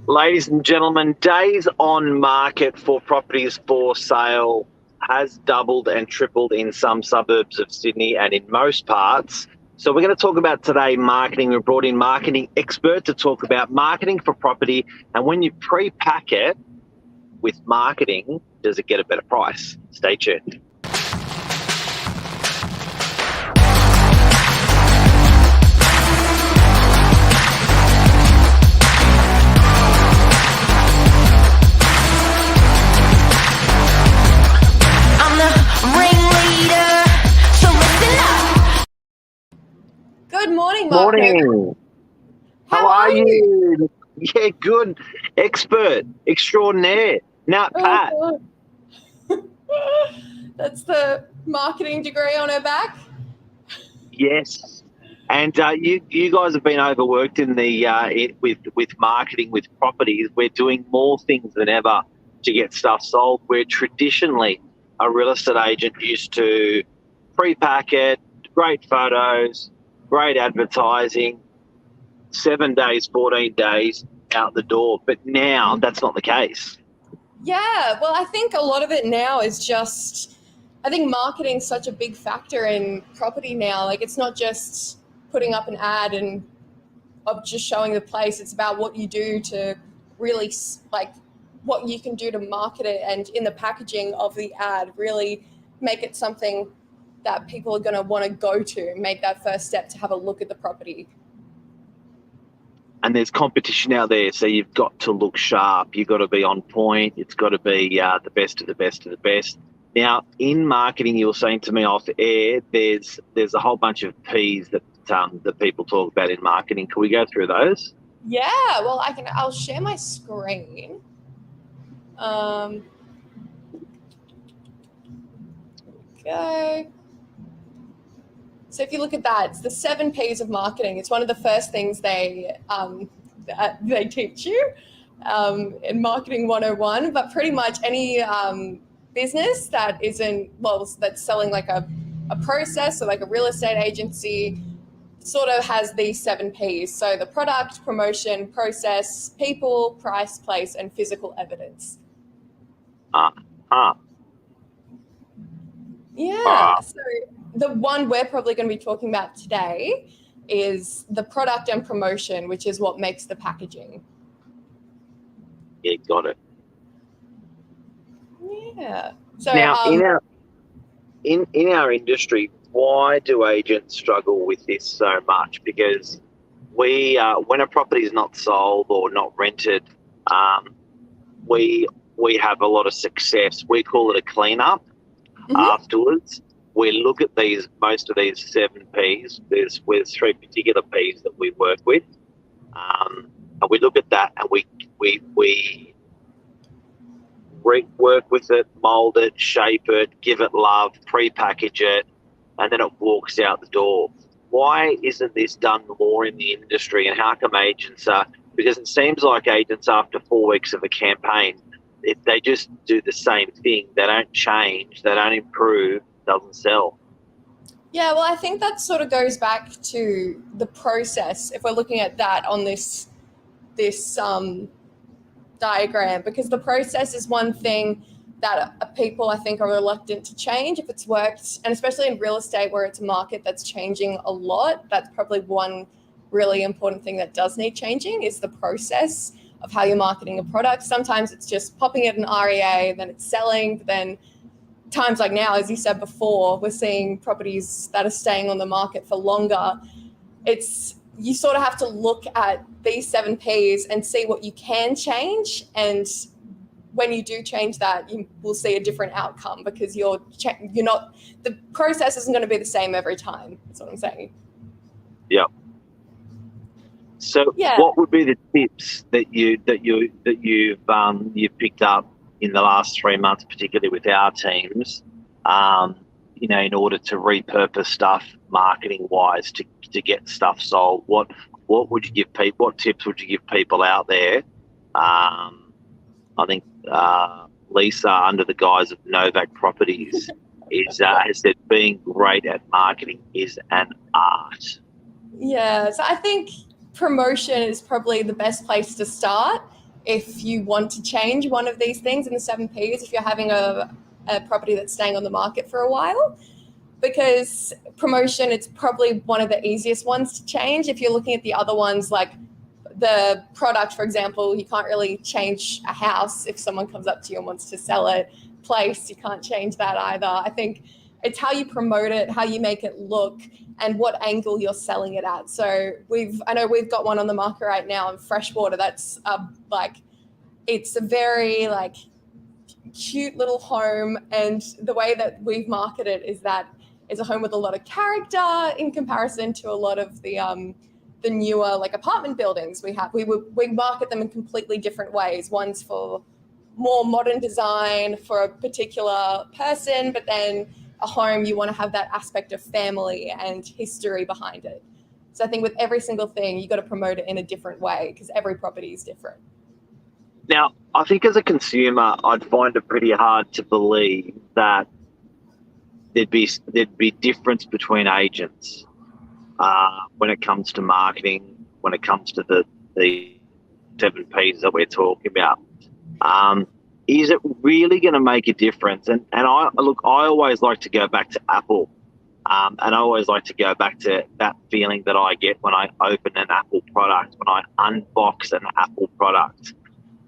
Ladies and gentlemen, days on market for properties for sale has doubled and tripled in some suburbs of Sydney and in most parts. So we're going to talk about today marketing. We brought in marketing expert to talk about marketing for property, and when you pre-pack it with marketing, does it get a better price? Stay tuned. Good morning, Mark. Morning. How are you? Yeah, good. Expert extraordinaire. Now, Pat. That's the marketing degree on her back. Yes, and you guys have been overworked in the with marketing with properties. We're doing more things than ever to get stuff sold. Where traditionally a real estate agent used to pre-pack it, great photos, great advertising, 7 days, 14 days out the door. But now that's not the case. Yeah, well, I think a lot of it now is just, I think marketing's such a big factor in property now. Like, it's not just putting up an ad and of just showing the place. It's about what you do to really, like, what you can do to market it, and in the packaging of the ad, really make it something that people are going to want to go to, make that first step to have a look at the property. And there's competition out there, so you've got to look sharp. You've got to be on point. It's got to be the best of the best of the best. Now, in marketing, you were saying to me off air, there's a whole bunch of P's that people talk about in marketing. Can we go through those? Yeah, well, I'll share my screen. Okay. So if you look at that, it's the 7 P's of marketing. It's one of the first things they teach you in Marketing 101. But pretty much any business that that's selling like a process, or like a real estate agency, sort of has these 7 P's. So the product, promotion, process, people, price, place, and physical evidence. Yeah. So the one we're probably going to be talking about today is the product and promotion, which is what makes the packaging. Yeah, got it. Yeah. So now, in our industry, why do agents struggle with this so much? Because we, when a property is not sold or not rented, we have a lot of success. We call it a cleanup. Afterwards. We look at most of these 7 P's. There's 3 particular P's that we work with, and we look at that and we work with it, mold it, shape it, give it love, pre-package it, and then it walks out the door. Why isn't this done more in the industry, and how come agents are? Because it seems like agents, after 4 weeks of a campaign, they just do the same thing. They don't change. They don't improve. Doesn't sell. Yeah, well, I think that sort of goes back to the process. If we're looking at that on this diagram, because the process is one thing that people, I think, are reluctant to change if it's worked, and especially in real estate where it's a market that's changing a lot. That's probably one really important thing that does need changing, is the process of how you're marketing a product. Sometimes it's just popping it in REA, then it's selling. But then times like now, as you said before, we're seeing properties that are staying on the market for longer. You sort of have to look at these 7 P's and see what you can change. And when you do change that, you will see a different outcome, because the process isn't going to be the same every time. That's what I'm saying. Yeah. So what would be the tips that you've picked up in the last 3 months, particularly with our teams, in order to repurpose stuff marketing wise to get stuff sold? What would you give people? What tips would you give people out there? I think Lisa, under the guise of Novak Properties, has said being great at marketing is an art. Yeah, so I think promotion is probably the best place to start. if you want to change one of these things in the 7Ps, if you're having a property that's staying on the market for a while, because promotion, it's probably one of the easiest ones to change. If you're looking at the other ones, like the product, for example, you can't really change a house if someone comes up to you and wants to sell it. Place, you can't change that either. I think it's how you promote it, how you make it look, and what angle you're selling it at. So I know we've got one on the market right now in Freshwater that's like, it's a very like cute little home, and the way that we've marketed is that it's a home with a lot of character in comparison to a lot of the newer like apartment buildings we have. We market them in completely different ways. One's for more modern design for a particular person, but then a home, you want to have that aspect of family and history behind it. So I think with every single thing, you got to promote it in a different way because every property is different. Now, I think as a consumer, I'd find it pretty hard to believe that there'd be difference between agents when it comes to marketing, when it comes to the 7Ps that we're talking about. Is it really going to make a difference? And I always like to go back to Apple, and I always like to go back to that feeling that I get when I open an Apple product, when I unbox an Apple product.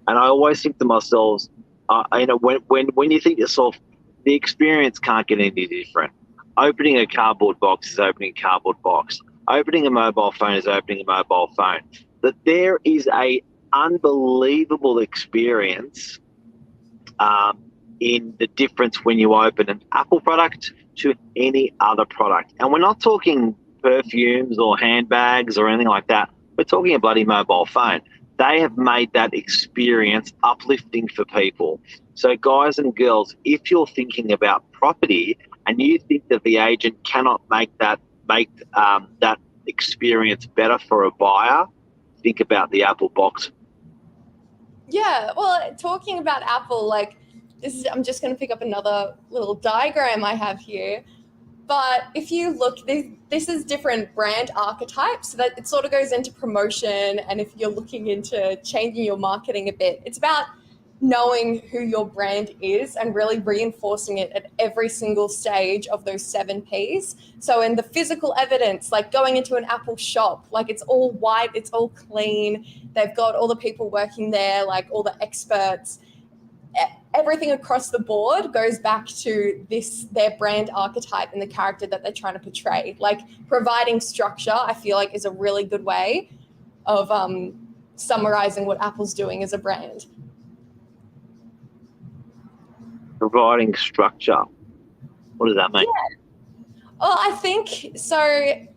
And I always think to myself, when you think to yourself, the experience can't get any different. Opening a cardboard box is opening a cardboard box. Opening a mobile phone is opening a mobile phone. That there is a unbelievable experience in the difference when you open an Apple product to any other product. And we're not talking perfumes or handbags or anything like that. We're talking a bloody mobile phone. They have made that experience uplifting for people. So guys and girls, if you're thinking about property and you think that the agent cannot make that experience better for a buyer, think about the Apple box. Yeah, well, talking about Apple, like I'm just going to pick up another little diagram I have here. But if you look, this is different brand archetypes, so that it sort of goes into promotion. And if you're looking into changing your marketing a bit, it's about knowing who your brand is and really reinforcing it at every single stage of those 7Ps. So in the physical evidence, like going into an Apple shop, like it's all white, it's all clean. They've got all the people working there, like all the experts. Everything across the board goes back to their brand archetype and the character that they're trying to portray. Like providing structure, I feel like is a really good way of summarizing what Apple's doing as a brand. Providing structure. What does that mean? Yeah. Well, I think so.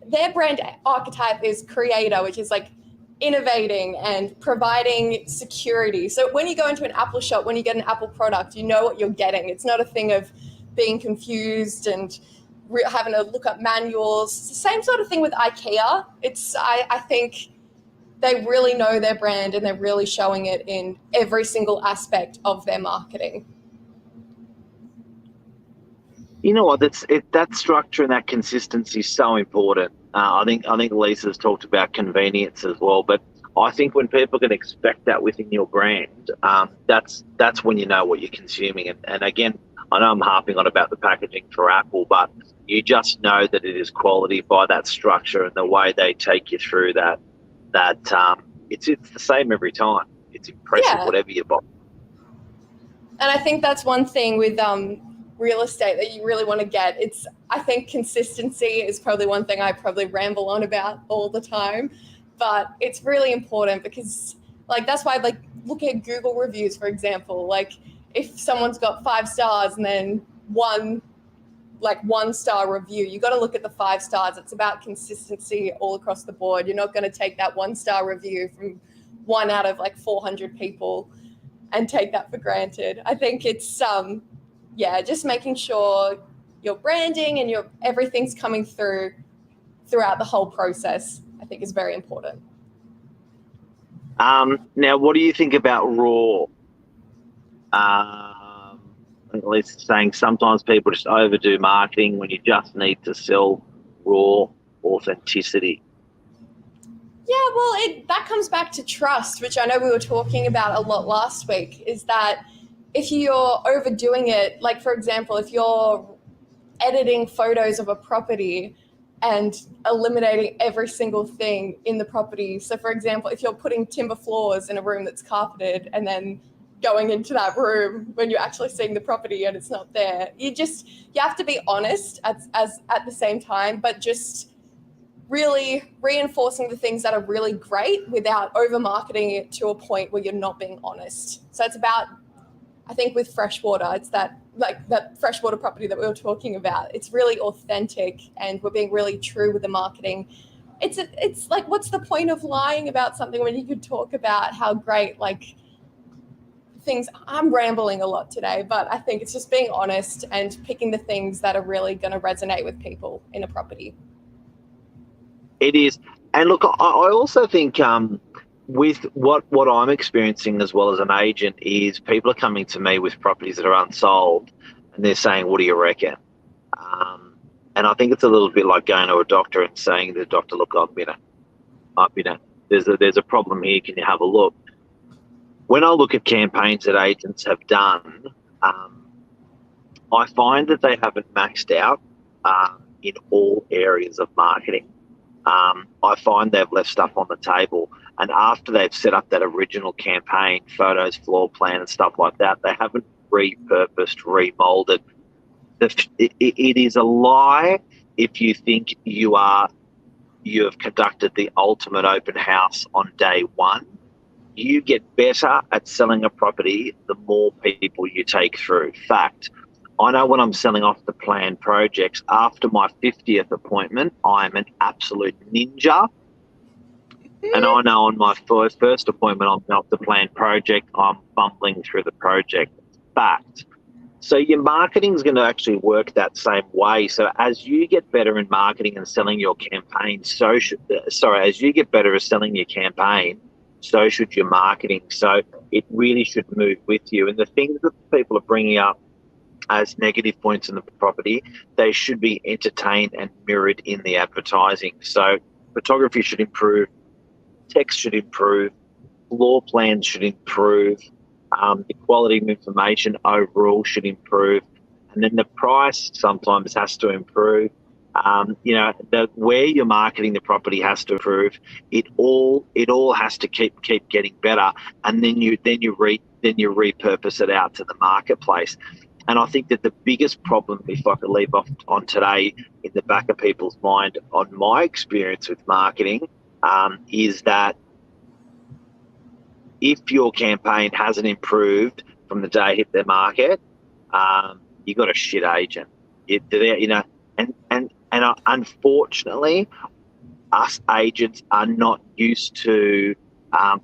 Their brand archetype is creator, which is like innovating and providing security. So when you go into an Apple shop, when you get an Apple product, you know what you're getting. It's not a thing of being confused and having to look up manuals. It's the same sort of thing with IKEA. I think they really know their brand and they're really showing it in every single aspect of their marketing. You know what? That structure and that consistency is so important. I think Lisa's talked about convenience as well, but I think when people can expect that within your brand, that's when you know what you're consuming. And again, I know I'm harping on about the packaging for Apple, but you just know that it is quality by that structure and the way they take you through that. It's the same every time. It's impressive, whatever you buy. And I think that's one thing with real estate that you really want to get. I think consistency is probably one thing I probably ramble on about all the time, but it's really important because like that's why like look at Google reviews, for example. Like if someone's got 5 stars and then one star review, you got to look at the 5 stars. It's about consistency all across the board. You're not going to take that 1-star review from 1 out of like 400 people and take that for granted. I think it's just making sure your branding and everything's coming throughout the whole process, I think is very important. Now, what do you think about raw? At least saying sometimes people just overdo marketing when you just need to sell raw authenticity. Yeah, well, that comes back to trust, which I know we were talking about a lot last week, is that if you're overdoing it, like for example, if you're editing photos of a property and eliminating every single thing in the property. So for example, if you're putting timber floors in a room that's carpeted and then going into that room when you're actually seeing the property and it's not there, you have to be honest as at the same time, but just really reinforcing the things that are really great without over marketing it to a point where you're not being honest. So it's about, I think with freshwater, it's that like that freshwater property that we were talking about. It's really authentic and we're being really true with the marketing. It's like, what's the point of lying about something when you could talk about how great like things. I'm rambling a lot today, but I think it's just being honest and picking the things that are really going to resonate with people in a property. It is. And look, I also think with what I'm experiencing as well as an agent is people are coming to me with properties that are unsold and they're saying, what do you reckon? And I think it's a little bit like going to a doctor and saying to the doctor, look, there's a problem here. Can you have a look? When I look at campaigns that agents have done, I find that they haven't maxed out in all areas of marketing. I find they've left stuff on the table. And after they've set up that original campaign, photos, floor plan and stuff like that, they haven't repurposed, remolded. It is a lie if you think you have conducted the ultimate open house on day one. You get better at selling a property the more people you take through. Fact, I know when I'm selling off the planned projects, after my 50th appointment, I'm an absolute ninja. And I know on my first appointment, I'm off the planned project, I'm bumbling through the project. Fact. So your marketing is going to actually work that same way. So as you get better in marketing and selling your campaign, as you get better at selling your campaign, so should your marketing. So it really should move with you. And the things that people are bringing up as negative points in the property, they should be entertained and mirrored in the advertising. So photography should improve, text should improve, floor plans should improve, the quality of information overall should improve, and then the price sometimes has to improve. Where you're marketing the property has to improve. It all has to keep getting better, and then you repurpose it out to the marketplace. And I think that the biggest problem, if I could leave off on today in the back of people's mind on my experience with marketing, is that if your campaign hasn't improved from the day it hit the market, you got a shit agent. And unfortunately, us agents are not used to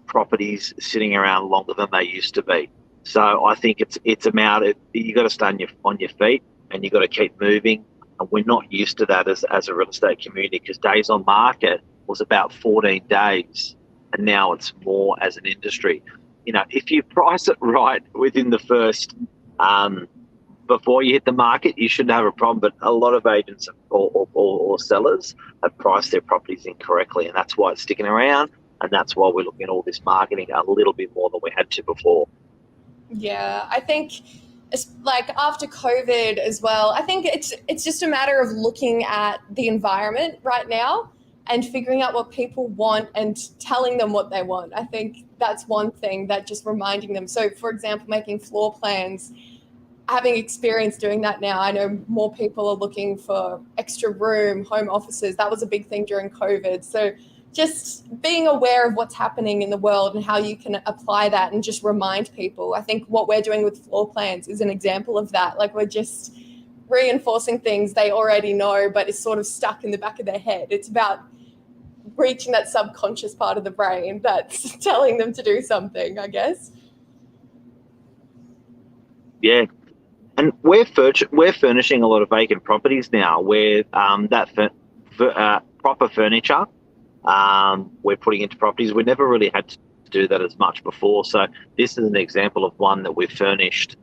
properties sitting around longer than they used to be. So I think it's about it. You got to stay on your feet, and you got to keep moving. And we're not used to that as a real estate community, because days on market was about 14 days, and now it's more as an industry. If you price it right within the first before you hit the market, you shouldn't have a problem. But a lot of agents or sellers have priced their properties incorrectly, and that's why it's sticking around, and that's why we're looking at all this marketing a little bit more than we had to before. Yeah, I think it's like after COVID as well, I think it's just a matter of looking at the environment right now and figuring out what people want and telling them what they want. I think that's one thing, that just reminding them. So for example, making floor plans, having experience doing that now, I know more people are looking for extra room, home offices. That was a big thing during COVID. So just being aware of what's happening in the world and how you can apply that and just remind people. I think what we're doing with floor plans is an example of that. Like, we're just reinforcing things they already know, but it's sort of stuck in the back of their head. It's about reaching that subconscious part of the brain that's telling them to do something, I guess. Yeah. And we're furnishing a lot of vacant properties now where proper furniture we're putting into properties. We never really had to do that as much before. So this is an example of one that we've furnished.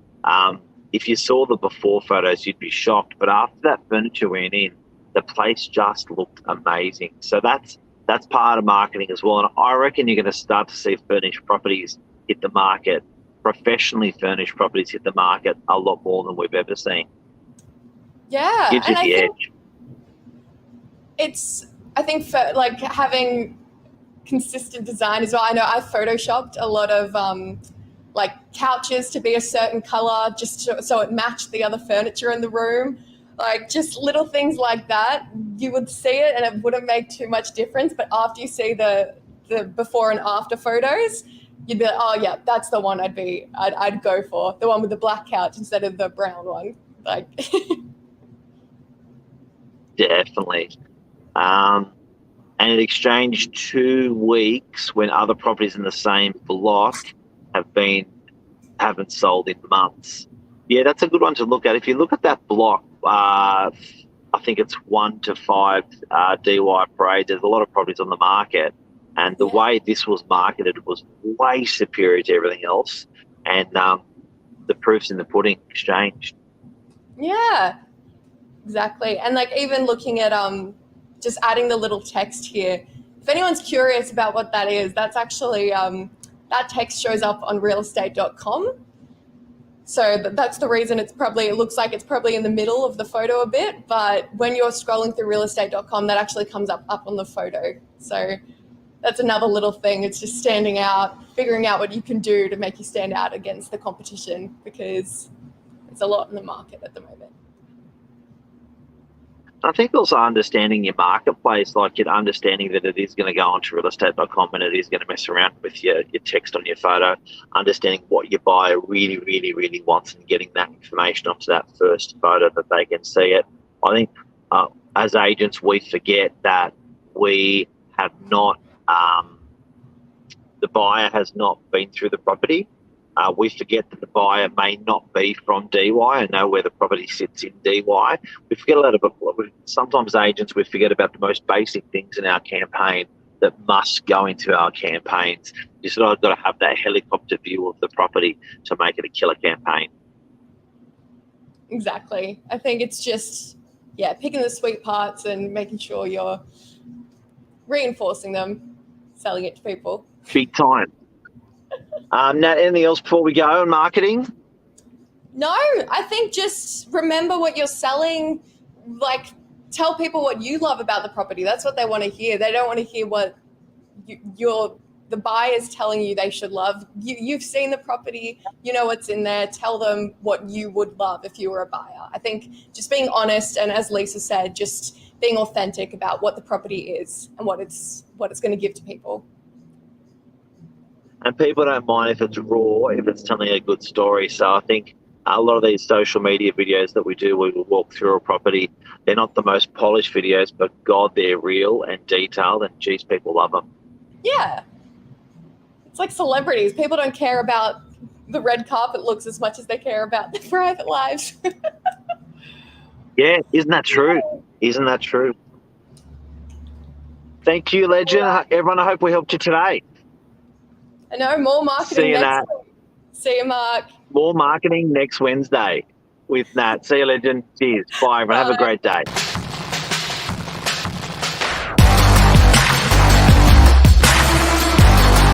If you saw the before photos, you'd be shocked. But after that furniture went in, the place just looked amazing. So that's That's part of marketing as well. And I reckon you're going to start to see furnished properties hit the market, professionally furnished properties hit the market a lot more than we've ever seen. Yeah, Gives you and the edge. I think for like having consistent design as well. I know I photoshopped a lot of like couches to be a certain color just so it matched the other furniture in the room. Like just little things like that. You would see it and it wouldn't make too much difference, but after you see the before and after photos, you'd be like, oh yeah, that's the one I'd go for. The one with the black couch instead of the brown one. Like Definitely. And it exchanged 2 weeks when other properties in the same block haven't sold in months. Yeah, that's a good one to look at. If you look at that block, I think it's 1 to 5 DY parade. There's a lot of properties on the market, and the way this was marketed was way superior to everything else. And the proof's in the pudding. Exchanged. Yeah, exactly. And like even looking at just adding the little text here. If anyone's curious about what that is, that's actually that text shows up on realestate.com. So that's the reason it looks like it's probably in the middle of the photo a bit, but when you're scrolling through realestate.com, that actually comes up on the photo. So that's another little thing. It's just standing out, figuring out what you can do to make you stand out against the competition, because it's a lot in the market at the moment. I think also understanding your marketplace, like you're understanding that it is going to go onto realestate.com and it is going to mess around with your text on your photo, understanding what your buyer really, really, really wants and getting that information onto that first photo that they can see it. I think as agents, we forget that we have not, the buyer has not been through the property. We forget that the buyer may not be from DY and know where the property sits in DY. We forget sometimes agents, we forget about the most basic things in our campaign that must go into our campaigns. You sort of got to have that helicopter view of the property to make it a killer campaign. Exactly. I think it's just, picking the sweet parts and making sure you're reinforcing them, selling it to people. Big time. Nat, anything else before we go on marketing? No, I think just remember what you're selling. Like, tell people what you love about the property. That's what they want to hear. They don't want to hear what the buyer's telling you they should love. You've seen the property. You know what's in there. Tell them what you would love if you were a buyer. I think just being honest, and as Lisa said, just being authentic about what the property is and what it's going to give to people. And people don't mind if it's raw, if it's telling a good story. So I think a lot of these social media videos that we do, we will walk through a property. They're not the most polished videos, but God, they're real and detailed, and geez, people love them. Yeah. It's like celebrities. People don't care about the red carpet looks as much as they care about their private lives. Yeah, isn't that true? Isn't that true? Thank you, legend. Right. Everyone, I hope we helped you today. I know, more marketing See you, next week. See you, Mark. More marketing next Wednesday with Nat. See you, legend. Cheers. Bye, everyone. Have a great day.